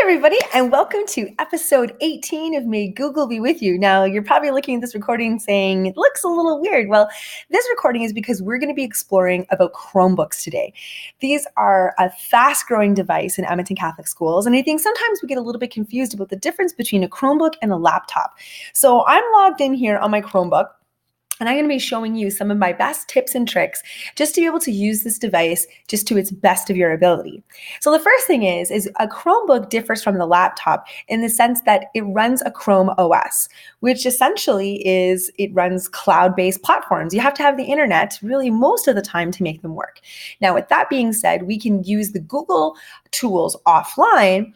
everybody, and welcome to episode 18 of May Google Be With You. Now, you're probably looking at this recording saying, it looks a little weird. Well, this recording is because we're going to be exploring about Chromebooks today. These are a fast-growing device in Edmonton Catholic schools, and I think sometimes we get a little bit confused about the difference between a Chromebook and a laptop. So I'm logged in here on my Chromebook, and I'm going to be showing you some of my best tips and tricks just to be able to use this device just to its best of your ability. So the first thing is a Chromebook differs from the laptop in the sense that it runs a Chrome OS, which essentially is it runs cloud-based platforms. You have to have the internet really most of the time to make them work. Now, with that being said, we can use the Google tools offline.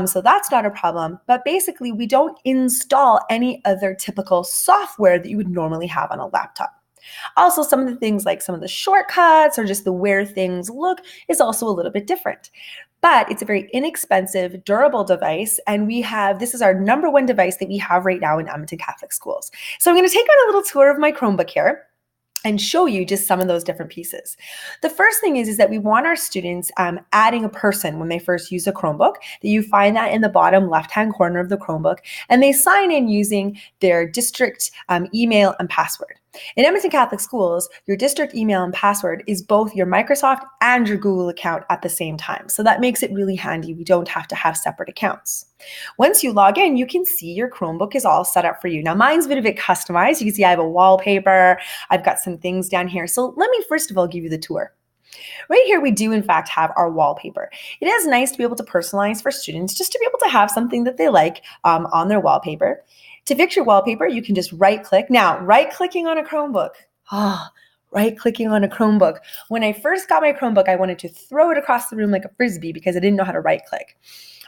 So that's not a problem, but basically we don't install any other typical software that you would normally have on a laptop. Also, some of the things like some of the shortcuts or just the where things look is also a little bit different. But it's a very inexpensive, durable device, and this is our number one device that we have right now in Edmonton Catholic schools. So I'm going to take on a little tour of my Chromebook here and show you just some of those different pieces. The first thing is that we want our students adding a person when they first use a Chromebook, that you find that in the bottom left-hand corner of the Chromebook, and they sign in using their district email and password. In Edmonton Catholic schools, your district email and password is both your Microsoft and your Google account at the same time. So that makes it really handy. We don't have to have separate accounts. Once you log in, you can see your Chromebook is all set up for you. Now, mine's a bit customized. You can see I have a wallpaper. I've got some things down here. So let me first of all give you the tour. Right here, we do in fact have our wallpaper. It is nice to be able to personalize for students, just to be able to have something that they like on their wallpaper. To fix your wallpaper, you can just right-click. Now, right-clicking on a Chromebook. Right-clicking on a Chromebook. When I first got my Chromebook, I wanted to throw it across the room like a Frisbee because I didn't know how to right-click.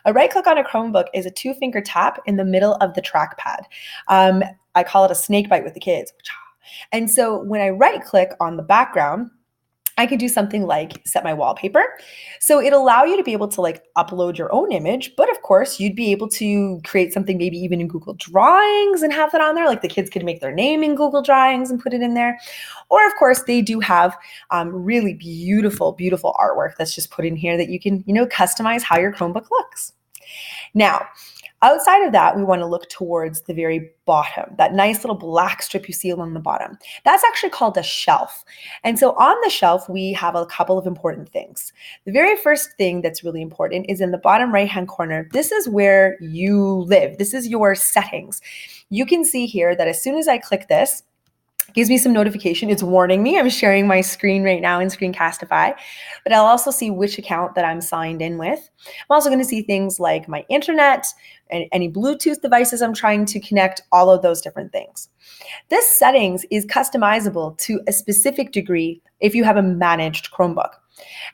A right-click on a Chromebook is a two-finger tap in the middle of the trackpad. I call it a snake bite with the kids. And so when I right-click on the background, I could do something like set my wallpaper. So it'll allow you to be able to upload your own image, but of course you'd be able to create something maybe even in Google Drawings and have that on there. Like the kids could make their name in Google Drawings and put it in there. Or of course they do have really beautiful, beautiful artwork that's just put in here that you can, customize how your Chromebook looks. Now, outside of that, we want to look towards the very bottom, that nice little black strip you see along the bottom. That's actually called a shelf. And so on the shelf, we have a couple of important things. The very first thing that's really important is in the bottom right-hand corner. This is where you live. This is your settings. You can see here that as soon as I click this, it gives me some notification. It's warning me. I'm sharing my screen right now in Screencastify, but I'll also see which account that I'm signed in with. I'm also going to see things like my internet and any Bluetooth devices I'm trying to connect, all of those different things. This settings is customizable to a specific degree if you have a managed Chromebook.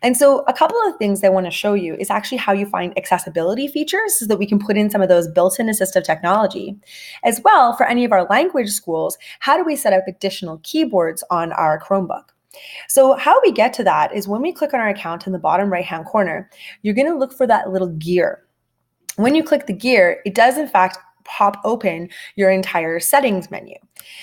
And so a couple of things I want to show you is actually how you find accessibility features so that we can put in some of those built-in assistive technology. As well, for any of our language schools, how do we set up additional keyboards on our Chromebook? So how we get to that is when we click on our account in the bottom right-hand corner, you're going to look for that little gear. When you click the gear, it does in fact pop open your entire settings menu.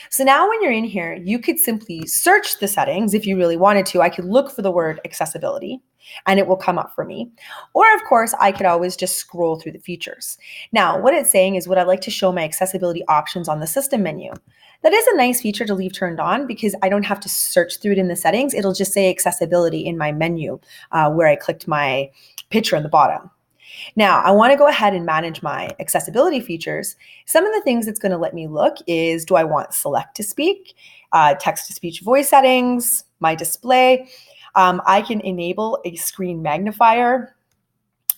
So now when you're in here, you could simply search the settings if you really wanted to. I could look for the word accessibility and it will come up for me. Or of course, I could always just scroll through the features. Now, what it's saying is would I like to show my accessibility options on the system menu? That is a nice feature to leave turned on because I don't have to search through it in the settings. It'll just say accessibility in my menu where I clicked my picture in the bottom. Now, I want to go ahead and manage my accessibility features. Some of the things it's going to let me look is, do I want select to speak, text-to-speech voice settings, my display. I can enable a screen magnifier.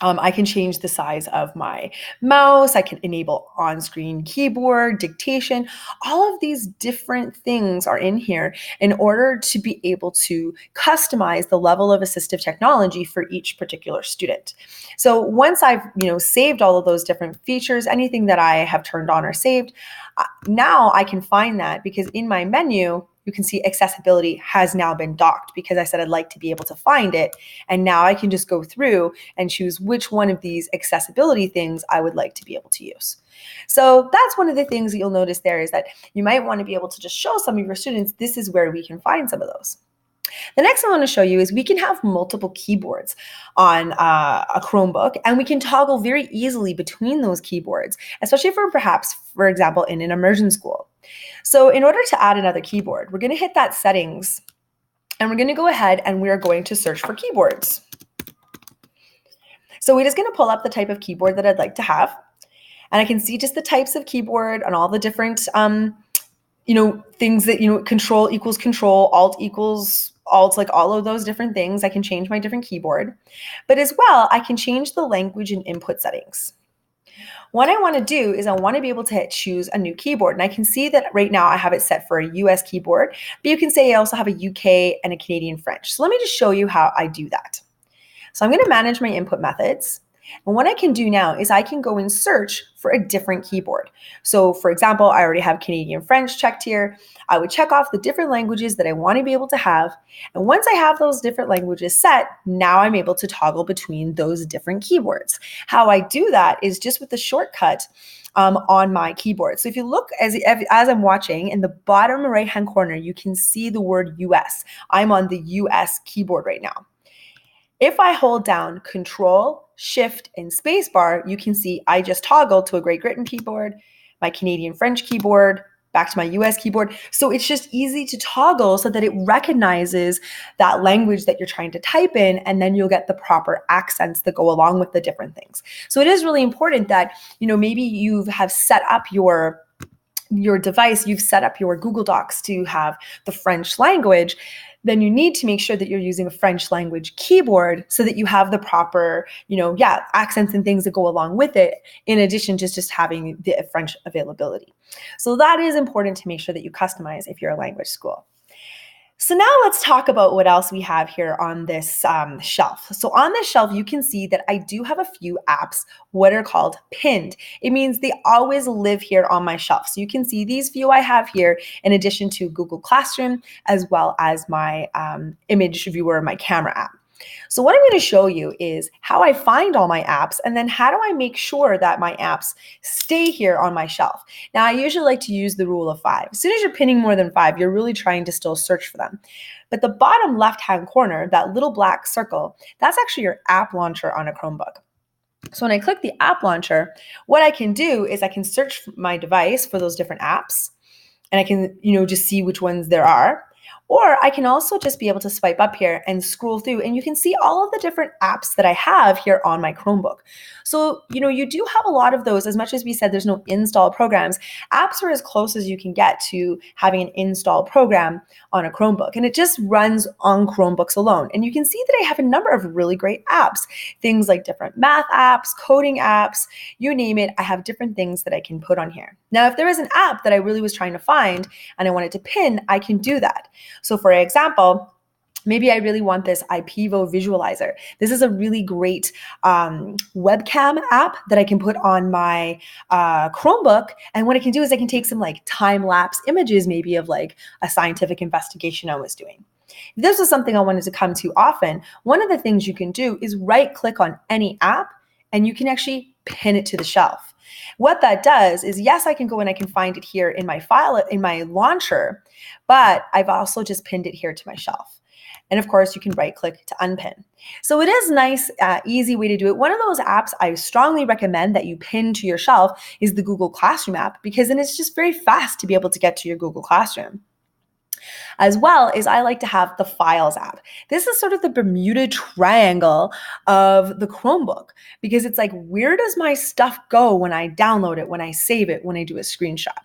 I can change the size of my mouse. I can enable on-screen keyboard, dictation. All of these different things are in here in order to be able to customize the level of assistive technology for each particular student. So once I've saved all of those different features, anything that I have turned on or saved, now I can find that because in my menu, you can see accessibility has now been docked because I said I'd like to be able to find it. And now I can just go through and choose which one of these accessibility things I would like to be able to use. So that's one of the things that you'll notice there is that you might want to be able to just show some of your students, this is where we can find some of those. The next thing I want to show you is we can have multiple keyboards on a Chromebook, and we can toggle very easily between those keyboards, especially for perhaps, for example, in an immersion school. So in order to add another keyboard, we're going to hit that settings, and we're going to go ahead and we're going to search for keyboards. So we're just going to pull up the type of keyboard that I'd like to have, and I can see just the types of keyboard and all the different things that, control equals control, alt equals alt, like all of those different things. I can change my different keyboard, but as well, I can change the language and input settings. What I want to do is I want to be able to choose a new keyboard, and I can see that right now I have it set for a US keyboard, but you can say I also have a UK and a Canadian French. So let me just show you how I do that. So I'm going to manage my input methods. And what I can do now is I can go and search for a different keyboard. So for example, I already have Canadian French checked here. I would check off the different languages that I want to be able to have. And once I have those different languages set, now I'm able to toggle between those different keyboards. How I do that is just with the shortcut on my keyboard. So if you look as I'm watching in the bottom right-hand corner, you can see the word US. I'm on the US keyboard right now. If I hold down Control, Shift, and Spacebar, you can see I just toggled to a Great Britain keyboard, my Canadian French keyboard, back to my US keyboard. So it's just easy to toggle so that it recognizes that language that you're trying to type in, and then you'll get the proper accents that go along with the different things. So it is really important that, maybe you have set up your device, you've set up your Google Docs to have the French language, then you need to make sure that you're using a French language keyboard so that you have the proper, accents and things that go along with it, in addition to just having the French availability. So that is important to make sure that you customize if you're a language school. So now let's talk about what else we have here on this shelf. So on this shelf, you can see that I do have a few apps, what are called pinned. It means they always live here on my shelf. So you can see these few I have here in addition to Google Classroom, as well as my image viewer, my camera app. So what I'm going to show you is how I find all my apps, and then how do I make sure that my apps stay here on my shelf. Now, I usually like to use the rule of 5. As soon as you're pinning more than 5, you're really trying to still search for them. But the bottom left-hand corner, that little black circle, that's actually your app launcher on a Chromebook. So when I click the app launcher, what I can do is I can search my device for those different apps, and I can, just see which ones there are. Or I can also just be able to swipe up here and scroll through, and you can see all of the different apps that I have here on my Chromebook. So, you do have a lot of those. As much as we said there's no install programs, apps are as close as you can get to having an install program on a Chromebook. And it just runs on Chromebooks alone. And you can see that I have a number of really great apps, things like different math apps, coding apps, you name it. I have different things that I can put on here. Now, if there is an app that I really was trying to find and I wanted to pin, I can do that. So for example, maybe I really want this IPvo visualizer. This is a really great webcam app that I can put on my Chromebook. And what I can do is I can take some time-lapse images, maybe of a scientific investigation I was doing. If this was something I wanted to come to often, one of the things you can do is right-click on any app, and you can actually pin it to the shelf. What that does is, yes, I can go and I can find it here in my file, in my launcher, but I've also just pinned it here to my shelf. And of course, you can right click to unpin. So it is nice, easy way to do it. One of those apps I strongly recommend that you pin to your shelf is the Google Classroom app, because then it's just very fast to be able to get to your Google Classroom. As well as I like to have the Files app. This is sort of the Bermuda Triangle of the Chromebook, because it's where does my stuff go when I download it, when I save it, when I do a screenshot?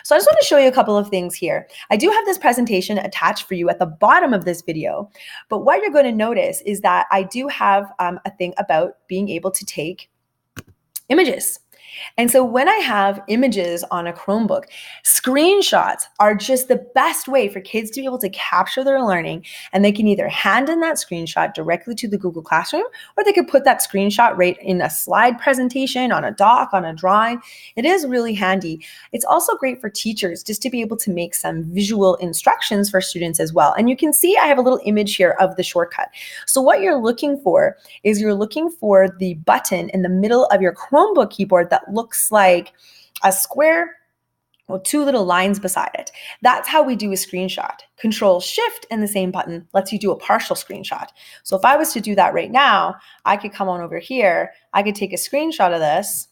So I just want to show you a couple of things here. I do have this presentation attached for you at the bottom of this video, but what you're going to notice is that I do have a thing about being able to take images. And so when I have images on a Chromebook, screenshots are just the best way for kids to be able to capture their learning, and they can either hand in that screenshot directly to the Google Classroom, or they could put that screenshot right in a slide presentation, on a doc, on a drawing. It is really handy. It's also great for teachers just to be able to make some visual instructions for students as well. And you can see I have a little image here of the shortcut. So what you're looking for is you're looking for the button in the middle of your Chromebook keyboard that looks like a square well, two little lines beside it. That's how we do a screenshot. Control Shift and the same button lets you do a partial screenshot. So if I was to do that right now, I could come on over here. I could take a screenshot of this.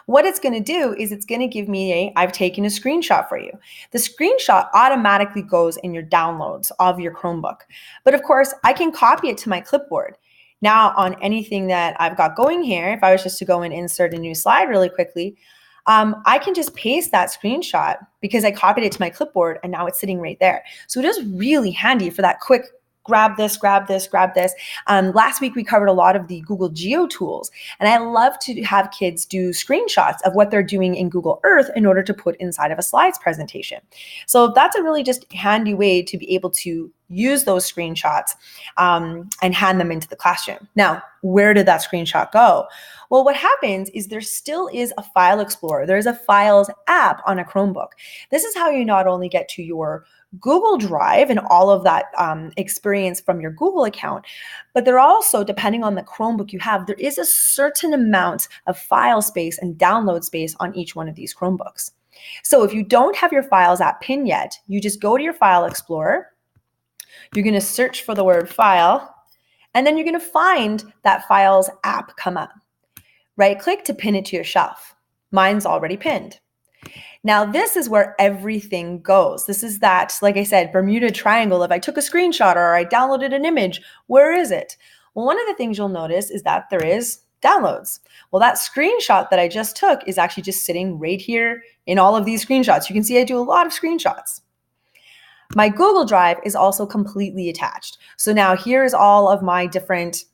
What it's going to do is it's going to give me I've taken a screenshot for you. The screenshot automatically goes in your downloads of your Chromebook. But of course, I can copy it to my clipboard. Now on anything that I've got going here, if I was just to go and insert a new slide really quickly, I can just paste that screenshot because I copied it to my clipboard and now it's sitting right there. So it is really handy for that quick grab this, grab this, grab this. Last week, we covered a lot of the Google Geo tools, and I love to have kids do screenshots of what they're doing in Google Earth in order to put inside of a slides presentation. So that's a really just handy way to be able to use those screenshots and hand them into the classroom. Now, where did that screenshot go? Well, what happens is there still is a file explorer. There's a Files app on a Chromebook. This is how you not only get to your Google Drive and all of that experience from your Google account, but they're also, depending on the Chromebook you have, there is a certain amount of file space and download space on each one of these Chromebooks. So if you don't have your Files app pinned yet, you just go to your File Explorer, you're going to search for the word file, and then you're going to find that Files app come up. Right-click to pin it to your shelf. Mine's already pinned. Now, this is where everything goes. This is that, like I said, Bermuda Triangle. If I took a screenshot or I downloaded an image, where is it? Well, one of the things you'll notice is that there is downloads. Well, that screenshot that I just took is actually just sitting right here in all of these screenshots. You can see I do a lot of screenshots. My Google Drive is also completely attached. So now here's all of my different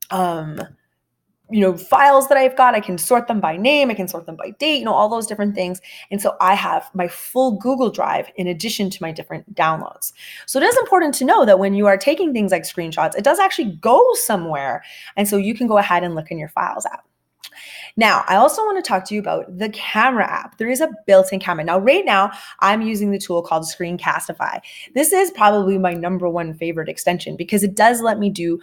files that I've got. I can sort them by name, I can sort them by date, all those different things. And so I have my full Google Drive in addition to my different downloads. So it is important to know that when you are taking things like screenshots, it does actually go somewhere. And so you can go ahead and look in your Files app. Now, I also want to talk to you about the camera app. There is a built-in camera. Now, right now, I'm using the tool called Screencastify. This is probably my number one favorite extension because it does let me do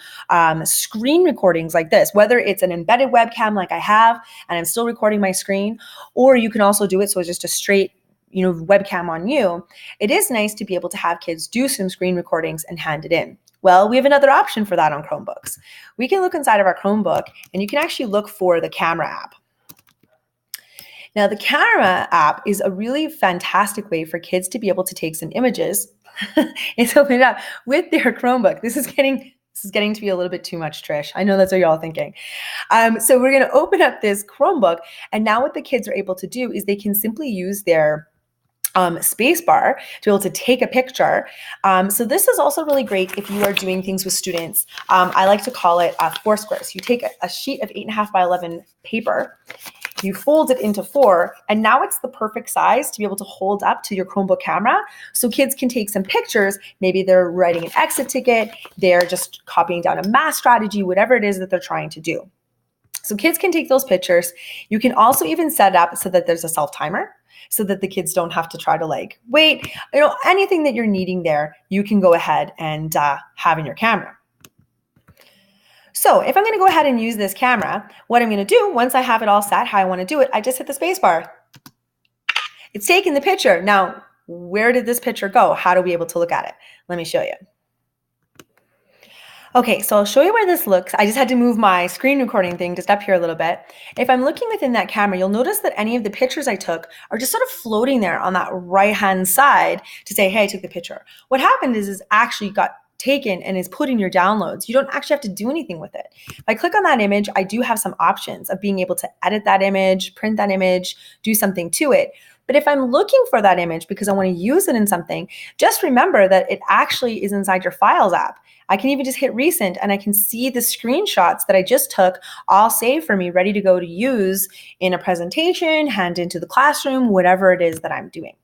screen recordings like this, whether it's an embedded webcam like I have, and I'm still recording my screen, or you can also do it so it's just a straight webcam on you. It is nice to be able to have kids do some screen recordings and hand it in. Well, we have another option for that on Chromebooks. We can look inside of our Chromebook and you can actually look for the camera app. Now, the camera app is a really fantastic way for kids to be able to take some images and open it up with their Chromebook. This is getting to be a little bit too much, Trish. I know that's what you're all thinking. So we're going to open up this Chromebook, and now what the kids are able to do is they can simply use their space bar to be able to take a picture. So this is also really great if you are doing things with students. I like to call it Foursquare. So you take a sheet of 8.5 by 11 paper, you fold it into 4, and now it's the perfect size to be able to hold up to your Chromebook camera so kids can take some pictures. Maybe they're writing an exit ticket, they're just copying down a math strategy, whatever it is that they're trying to do. So kids can take those pictures. You can also even set it up so that there's a self-timer so that the kids don't have to try to wait. Anything that you're needing there, you can go ahead and have in your camera. So if I'm going to go ahead and use this camera, what I'm going to do once I have it all set, how I want to do it, I just hit the space bar. It's taking the picture. Now, where did this picture go? How do we be able to look at it? Let me show you. Okay, so I'll show you where this looks. I just had to move my screen recording thing just up here a little bit. If I'm looking within that camera, you'll notice that any of the pictures I took are just sort of floating there on that right-hand side to say, hey, I took the picture. What happened is actually got taken and is put in your downloads. You don't actually have to do anything with it. If I click on that image, I do have some options of being able to edit that image, print that image, do something to it. But if I'm looking for that image because I want to use it in something, just remember that it actually is inside your Files app. I can even just hit recent and I can see the screenshots that I just took all saved for me, ready to go to use in a presentation, hand into the classroom, whatever it is that I'm doing.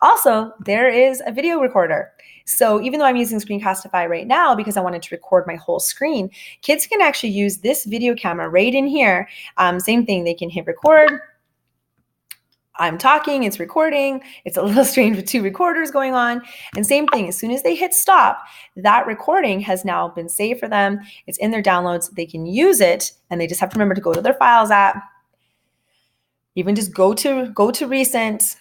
Also, there is a video recorder. So even though I'm using Screencastify right now because I wanted to record my whole screen, kids can actually use this video camera right in here. Same thing, they can hit record. I'm talking, it's recording. It's a little strange with 2 recorders going on. And same thing, as soon as they hit stop, that recording has now been saved for them. It's in their downloads. They can use it, and they just have to remember to go to their Files app. Even just go to recent,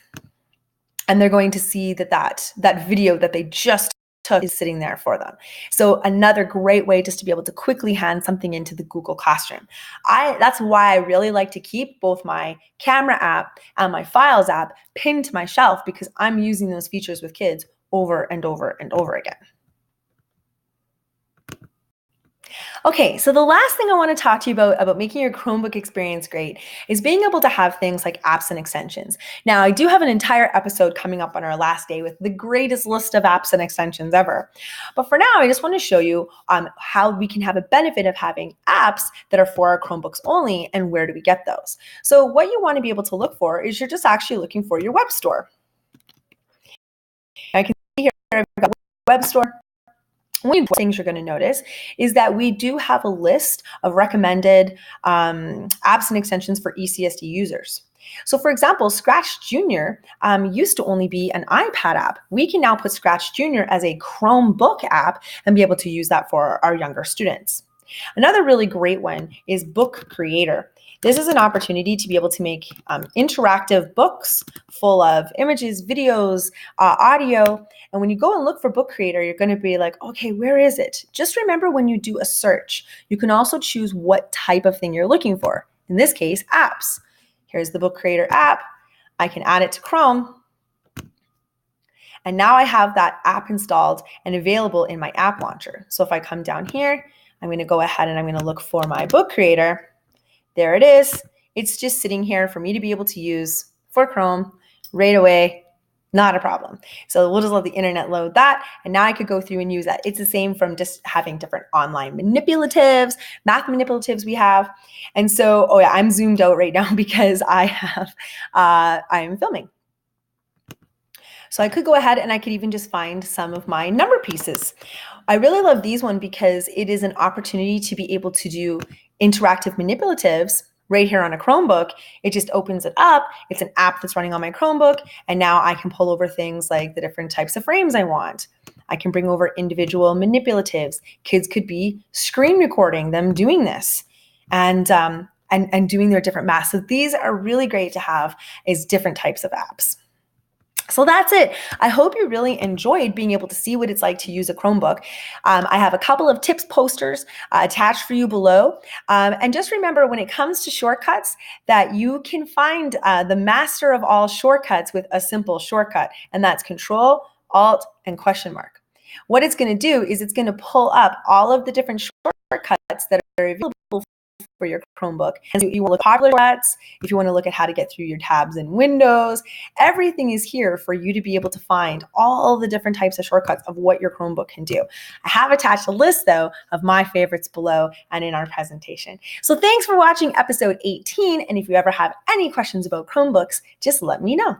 and they're going to see that video that they just took is sitting there for them. So another great way just to be able to quickly hand something into the Google Classroom. That's why I really like to keep both my camera app and my files app pinned to my shelf, because I'm using those features with kids over and over and over again. Okay, so the last thing I want to talk to you about making your Chromebook experience great is being able to have things like apps and extensions. Now, I do have an entire episode coming up on our last day with the greatest list of apps and extensions ever. But for now, I just want to show you how we can have a benefit of having apps that are for our Chromebooks only, and where do we get those. So what you want to be able to look for is you're just actually looking for your web store. I can see here I've got web store. One of the things you're going to notice is that we do have a list of recommended apps and extensions for ECSD users. So for example, Scratch Junior used to only be an iPad app. We can now put Scratch Junior as a Chromebook app and be able to use that for our younger students. Another really great one is Book Creator. This is an opportunity to be able to make interactive books full of images, videos, audio. And when you go and look for Book Creator, you're going to be like, okay, where is it? Just remember, when you do a search, you can also choose what type of thing you're looking for. In this case, apps. Here's the Book Creator app. I can add it to Chrome. And now I have that app installed and available in my app launcher. So if I come down here, I'm going to go ahead and I'm going to look for my Book Creator. There it is. It's just sitting here for me to be able to use for Chrome right away. Not a problem. So we'll just let the internet load that. And now I could go through and use that. It's the same from just having different online manipulatives, math manipulatives we have. And so, oh yeah, I'm zoomed out right now because I am filming. So I could go ahead and I could even just find some of my number pieces. I really love these one because it is an opportunity to be able to do interactive manipulatives right here on a Chromebook. It just opens it up. It's an app that's running on my Chromebook. And now I can pull over things like the different types of frames I want. I can bring over individual manipulatives. Kids could be screen recording them doing this and doing their different math. So these are really great to have as different types of apps. So that's it. I hope you really enjoyed being able to see what it's like to use a Chromebook. I have a couple of tips posters attached for you below. And just remember, when it comes to shortcuts, that you can find the master of all shortcuts with a simple shortcut, and that's Control, Alt, and question mark. What it's going to do is it's going to pull up all of the different shortcuts that are available for your Chromebook. And so you want to look at popular shortcuts, if you want to look at how to get through your tabs in Windows, everything is here for you to be able to find all the different types of shortcuts of what your Chromebook can do. I have attached a list, though, of my favorites below and in our presentation. So thanks for watching episode 18. And if you ever have any questions about Chromebooks, just let me know.